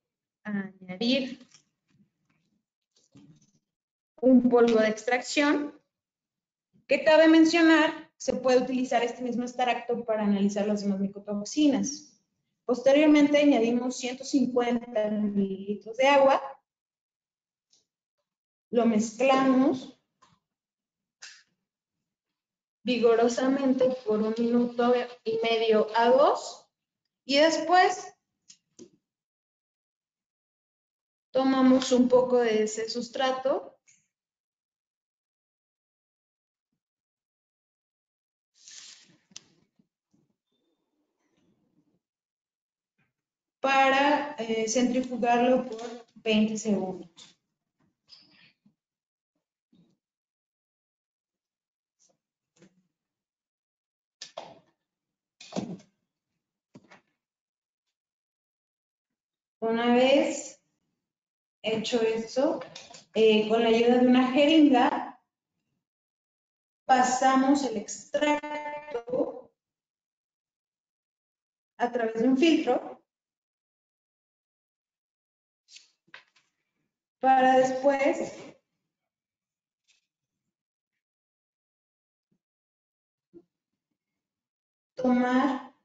a añadir un polvo de extracción, que cabe mencionar, se puede utilizar este mismo extracto para analizar las demás micotoxinas. Posteriormente añadimos 150 mililitros de agua, lo mezclamos vigorosamente por 1 minuto y medio a 2 y después tomamos un poco de ese sustrato para centrifugarlo por 20 segundos. Una vez hecho eso, con la ayuda de una jeringa, pasamos el extracto a través de un filtro para después tomar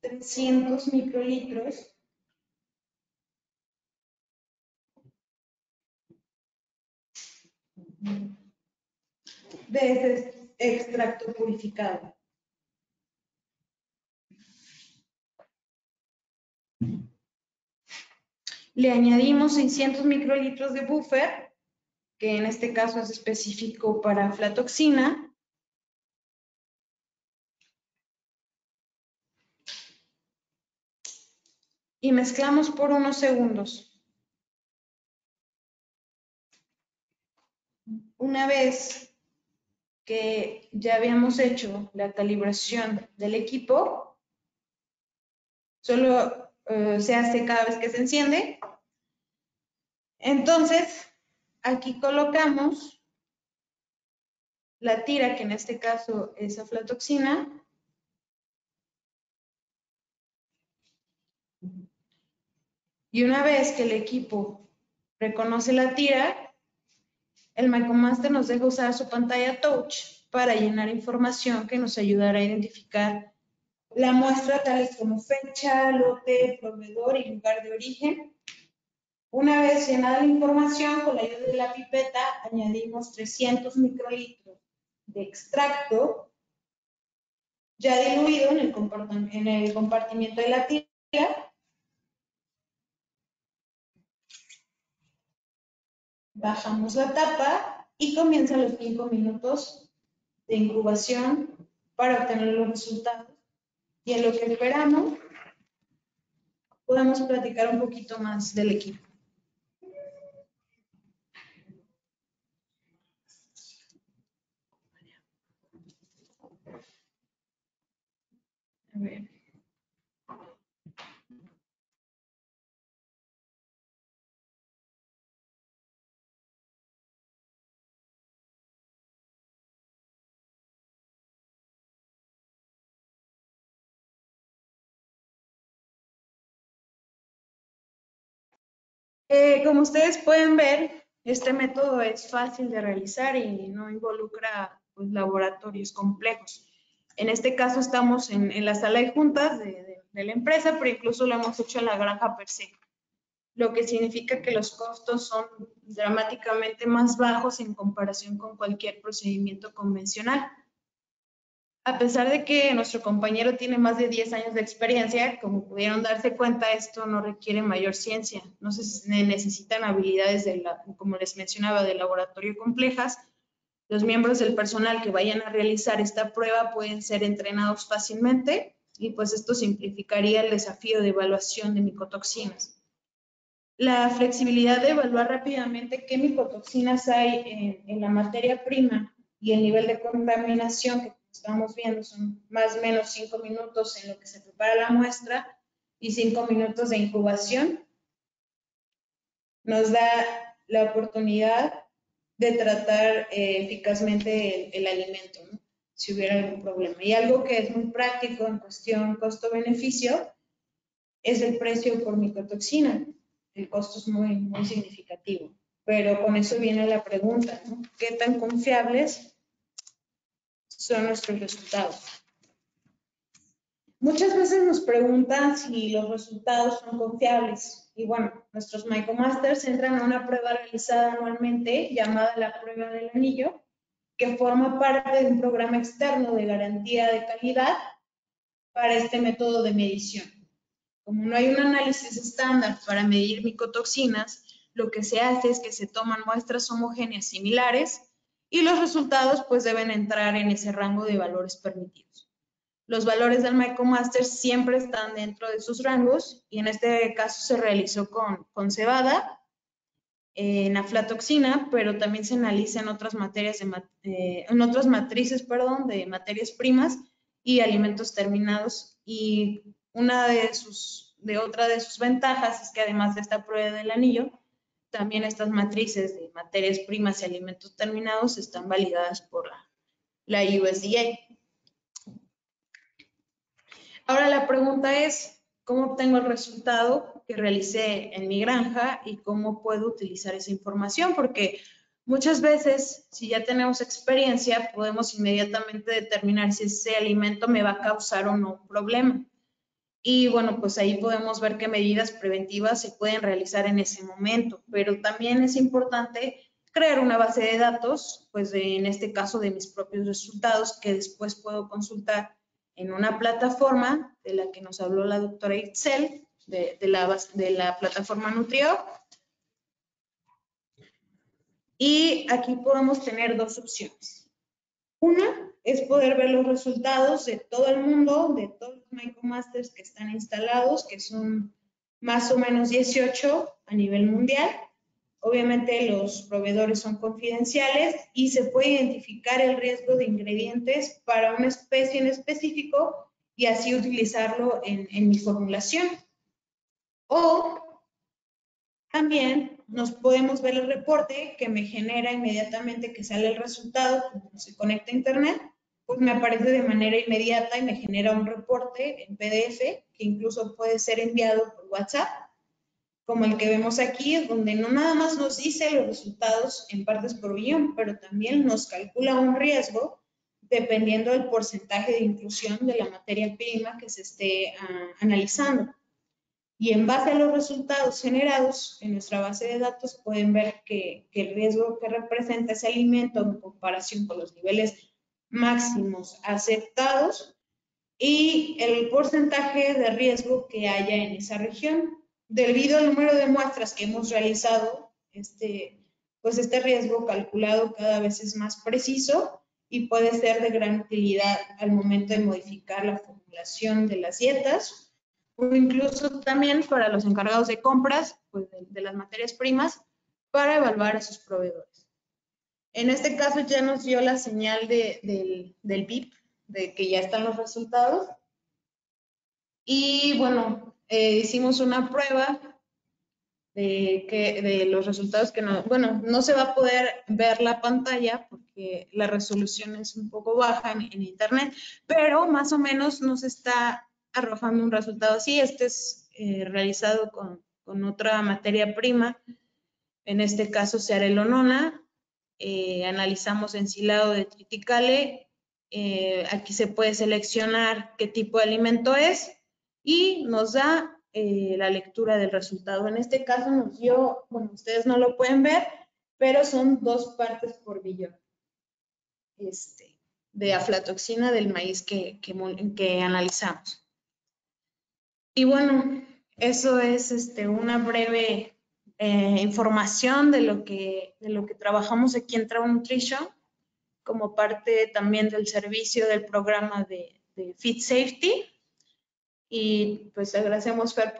300 microlitros de ese extracto purificado. Le añadimos 600 microlitros de buffer, que en este caso es específico para aflatoxina. Y mezclamos por unos segundos. Una vez que ya habíamos hecho la calibración del equipo, solo se hace cada vez que se enciende. Entonces, aquí colocamos la tira, que en este caso es aflatoxina. Y una vez que el equipo reconoce la tira, el MyCoMaster nos deja usar su pantalla touch para llenar información que nos ayudará a identificar la muestra, tales como fecha, lote, proveedor y lugar de origen. Una vez llenada la información, con la ayuda de la pipeta, añadimos 300 microlitros de extracto ya diluido en el compartimiento de la tira. Bajamos la tapa y comienzan los 5 minutos de incubación para obtener los resultados. Y en lo que esperamos, podemos platicar un poquito más del equipo. A ver. Como ustedes pueden ver, este método es fácil de realizar y no involucra pues, laboratorios complejos. En este caso estamos en la sala de juntas de la empresa, pero incluso lo hemos hecho en la granja per se, lo que significa que los costos son dramáticamente más bajos en comparación con cualquier procedimiento convencional. A pesar de que nuestro compañero tiene más de 10 años de experiencia, como pudieron darse cuenta, esto no requiere mayor ciencia. No se necesitan habilidades, como les mencionaba, de laboratorio complejas. Los miembros del personal que vayan a realizar esta prueba pueden ser entrenados fácilmente y pues esto simplificaría el desafío de evaluación de micotoxinas. La flexibilidad de evaluar rápidamente qué micotoxinas hay en la materia prima y el nivel de contaminación que estamos viendo son más o menos 5 minutos en lo que se prepara la muestra y 5 minutos de incubación. Nos da la oportunidad de tratar eficazmente el alimento, ¿no? Si hubiera algún problema. Y algo que es muy práctico en cuestión costo-beneficio es el precio por micotoxina. El costo es muy, muy significativo. Pero con eso viene la pregunta, ¿no? ¿Qué tan confiables son nuestros resultados? Muchas veces nos preguntan si los resultados son confiables. Y bueno, nuestros MyComasters entran a una prueba realizada anualmente llamada la prueba del anillo, que forma parte de un programa externo de garantía de calidad para este método de medición. Como no hay un análisis estándar para medir micotoxinas, lo que se hace es que se toman muestras homogéneas similares y los resultados pues deben entrar en ese rango de valores permitidos. Los valores del MyCoMaster siempre están dentro de sus rangos y en este caso se realizó con cebada, en aflatoxina, pero también se analiza en otras materias en otras matrices, de materias primas y alimentos terminados, y una de sus otra de sus ventajas es que además de esta prueba del anillo, también estas matrices de materias primas y alimentos terminados están validadas por la USDA. Ahora la pregunta es, ¿cómo obtengo el resultado que realicé en mi granja y cómo puedo utilizar esa información? Porque muchas veces, si ya tenemos experiencia, podemos inmediatamente determinar si ese alimento me va a causar o no problema. Y bueno, pues ahí podemos ver qué medidas preventivas se pueden realizar en ese momento, pero también es importante crear una base de datos, pues en este caso de mis propios resultados, que después puedo consultar en una plataforma de la que nos habló la doctora Itzel, de la plataforma Nutrio. Y aquí podemos tener dos opciones. Una es poder ver los resultados de todo el mundo, de todos los MycoMasters que están instalados, que son más o menos 18 a nivel mundial. Obviamente los proveedores son confidenciales y se puede identificar el riesgo de ingredientes para una especie en específico y así utilizarlo en mi formulación. O también nos podemos ver el reporte que me genera inmediatamente que sale el resultado, cuando se conecta a internet, pues me aparece de manera inmediata y me genera un reporte en PDF que incluso puede ser enviado por WhatsApp, como el que vemos aquí, donde no nada más nos dice los resultados en partes por billón, pero también nos calcula un riesgo dependiendo del porcentaje de inclusión de la materia prima que se esté analizando. Y en base a los resultados generados en nuestra base de datos pueden ver que el riesgo que representa ese alimento en comparación con los niveles máximos aceptados y el porcentaje de riesgo que haya en esa región. Debido al número de muestras que hemos realizado, pues este riesgo calculado cada vez es más preciso y puede ser de gran utilidad al momento de modificar la formulación de las dietas o incluso también para los encargados de compras pues de las materias primas para evaluar a sus proveedores. En este caso ya nos dio la señal del BIP, de que ya están los resultados. Y bueno, hicimos una prueba de los resultados que no se va a poder ver la pantalla porque la resolución es un poco baja en internet, pero más o menos nos está arrojando un resultado así. Este es realizado con otra materia prima, en este caso cearelonona. Analizamos ensilado de triticale. Aquí se puede seleccionar qué tipo de alimento es y nos da la lectura del resultado. En este caso nos dio, bueno, ustedes no lo pueden ver, pero son 2 partes por billón de aflatoxina del maíz que analizamos. Y bueno, eso es una breve información de lo que trabajamos aquí en Trau Nutrition como parte también del servicio del programa de Feed Safety. Y pues agradecemos, Fer,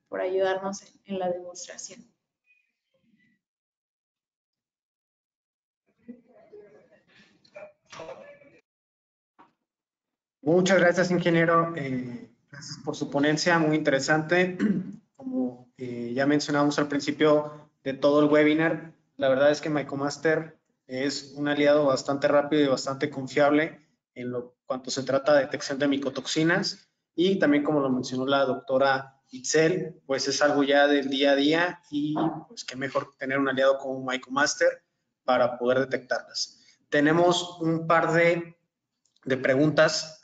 por ayudarnos en la demostración. Muchas gracias, ingeniero. Gracias por su ponencia, muy interesante. Como ya mencionamos al principio de todo el webinar, la verdad es que MycoMaster es un aliado bastante rápido y bastante confiable en cuanto se trata de detección de micotoxinas y también, como lo mencionó la doctora Itzel, pues es algo ya del día a día y pues qué mejor tener un aliado como MycoMaster para poder detectarlas. Tenemos un par de preguntas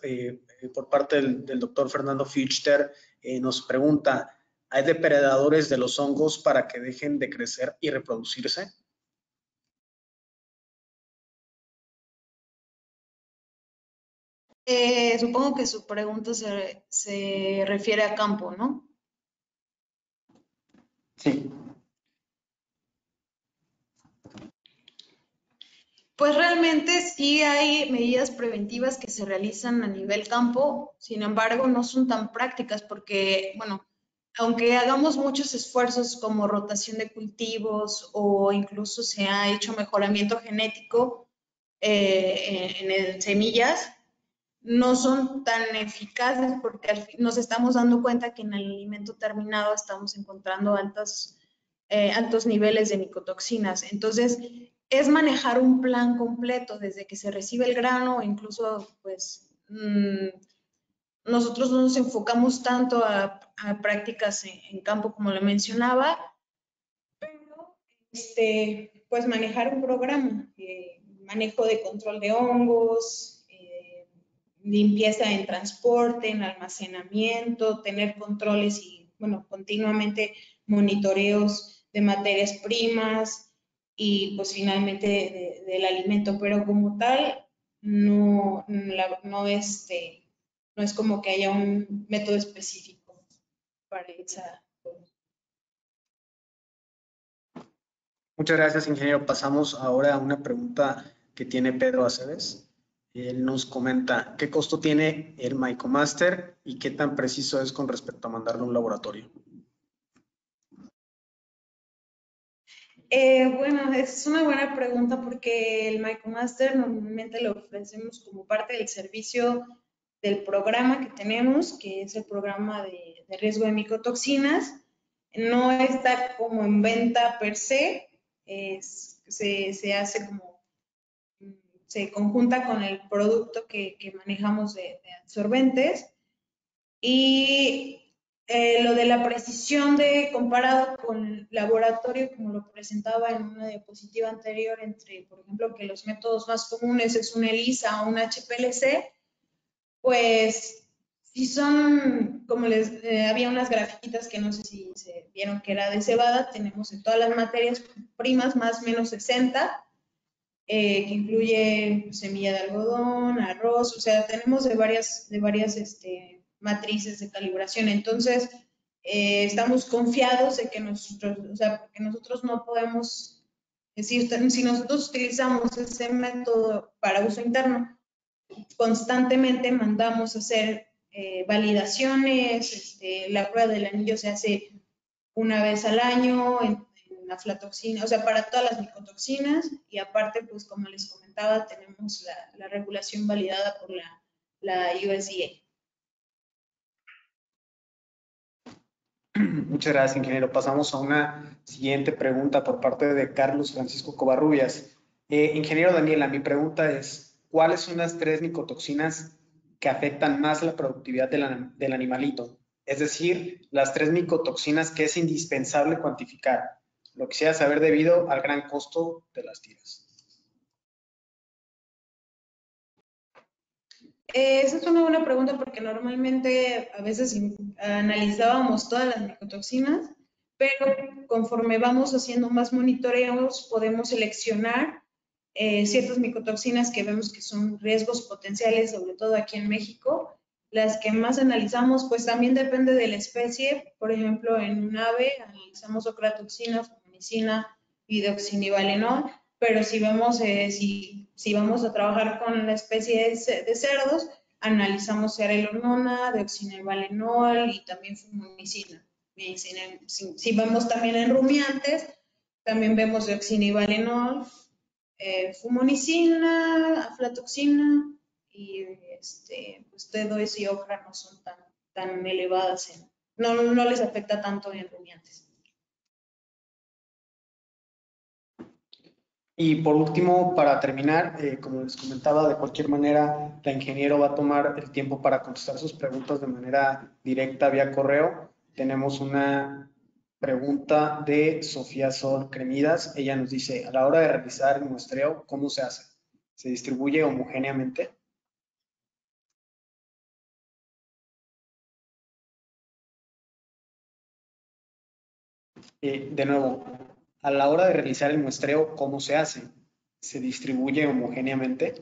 por parte del doctor Fernando Fichter. Nos pregunta, ¿hay depredadores de los hongos para que dejen de crecer y reproducirse? Supongo que su pregunta se refiere a campo, ¿no? Sí. Pues realmente sí hay medidas preventivas que se realizan a nivel campo, sin embargo no son tan prácticas porque, bueno, aunque hagamos muchos esfuerzos como rotación de cultivos o incluso se ha hecho mejoramiento genético en semillas, no son tan eficaces porque al fin nos estamos dando cuenta que en el alimento terminado estamos encontrando altos niveles de micotoxinas. Entonces, es manejar un plan completo desde que se recibe el grano, incluso pues nosotros no nos enfocamos tanto a prácticas en campo como le mencionaba, pero pues manejar un programa, manejo de control de hongos, limpieza en transporte, en almacenamiento, tener controles y, bueno, continuamente monitoreos de materias primas y pues finalmente del alimento, pero como tal no es como que haya un método específico para esa. Muchas gracias, ingeniero. Pasamos ahora a una pregunta que tiene Pedro Aceves. Él nos comenta, ¿qué costo tiene el MycoMaster y qué tan preciso es con respecto a mandarlo a un laboratorio? Bueno, es una buena pregunta porque el MycoMaster normalmente lo ofrecemos como parte del servicio del programa que tenemos, que es el programa de riesgo de micotoxinas. No está como en venta per se, se hace como, se conjunta con el producto que manejamos de absorbentes. Y lo de la precisión comparado con el laboratorio, como lo presentaba en una diapositiva anterior, entre, por ejemplo, que los métodos más comunes es un ELISA o un HPLC, pues si son, como había unas grafiquitas que no sé si se vieron que era de cebada, tenemos en todas las materias primas más o menos 60, que incluye semilla de algodón, arroz, o sea, tenemos de varias matrices de calibración. Entonces, estamos confiados de que nosotros no podemos decir, si nosotros utilizamos ese método para uso interno, constantemente mandamos a hacer validaciones, la prueba del anillo se hace una vez al año en aflatoxina, o sea, para todas las micotoxinas, y aparte, pues como les comentaba, tenemos la regulación validada por la USDA. Muchas gracias, ingeniero. Pasamos a una siguiente pregunta por parte de Carlos Francisco Covarrubias. Ingeniero Daniela, mi pregunta es, ¿cuáles son las 3 micotoxinas que afectan más la productividad del animalito? Es decir, las 3 micotoxinas que es indispensable cuantificar. Lo quisiera saber debido al gran costo de las tiras. Esa es una buena pregunta porque normalmente a veces analizábamos todas las micotoxinas, pero conforme vamos haciendo más monitoreos podemos seleccionar ciertas micotoxinas que vemos que son riesgos potenciales, sobre todo aquí en México. Las que más analizamos, pues también depende de la especie. Por ejemplo, en un ave analizamos ocratoxina, fumicina y deoxinivalenol, pero si vemos, si vamos a trabajar con la especie de cerdos, analizamos cerealonona, deoxinivalenol y también fumicina. Si vemos también en rumiantes, también vemos deoxinivalenol, fumonicina, aflatoxina y pues T2 y ocra no son tan elevadas, no les afecta tanto en rumiantes. Y por último, para terminar, como les comentaba, de cualquier manera, la ingeniero va a tomar el tiempo para contestar sus preguntas de manera directa vía correo. Tenemos una pregunta de Sofía Sol Cremidas. Ella nos dice, a la hora de realizar el muestreo, ¿cómo se hace? ¿Se distribuye homogéneamente? De nuevo, a la hora de realizar el muestreo, ¿cómo se hace? ¿Se distribuye homogéneamente?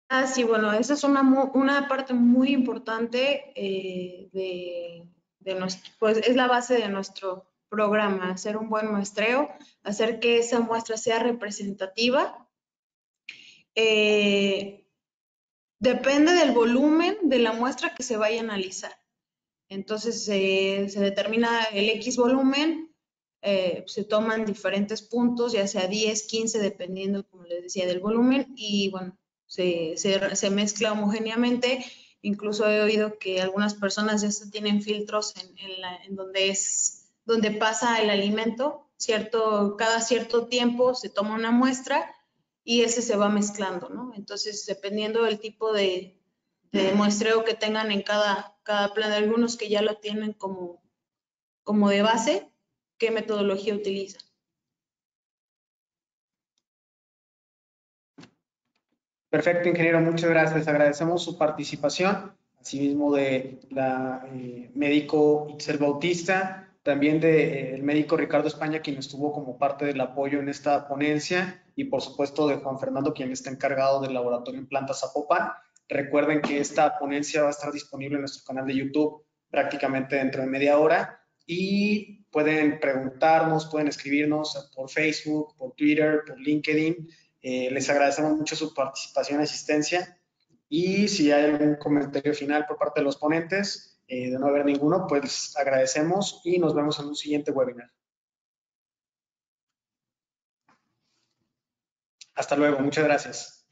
Ah, sí, bueno, esa es una parte muy importante de nuestro, pues es la base de nuestro programa, hacer un buen muestreo, hacer que esa muestra sea representativa. Depende del volumen de la muestra que se vaya a analizar. Entonces, se determina el X volumen, se toman diferentes puntos, ya sea 10, 15, dependiendo, como les decía, del volumen, y bueno, se mezcla homogéneamente. Incluso he oído que algunas personas ya tienen filtros en donde pasa el alimento, cada cierto tiempo se toma una muestra y ese se va mezclando, ¿no? Entonces, dependiendo del tipo de muestreo que tengan en cada plan, algunos que ya lo tienen como de base, ¿qué metodología utilizan? Perfecto, ingeniero, muchas gracias. Agradecemos su participación, asimismo de la médico Itzel Bautista, también del médico Ricardo España, quien estuvo como parte del apoyo en esta ponencia, y por supuesto de Juan Fernando, quien está encargado del laboratorio en Planta Zapopan. Recuerden que esta ponencia va a estar disponible en nuestro canal de YouTube prácticamente dentro de media hora, y pueden preguntarnos, pueden escribirnos por Facebook, por Twitter, por LinkedIn. Les agradecemos mucho su participación y asistencia, y si hay algún comentario final por parte de los ponentes, de no haber ninguno, pues agradecemos y nos vemos en un siguiente webinar. Hasta luego, muchas gracias.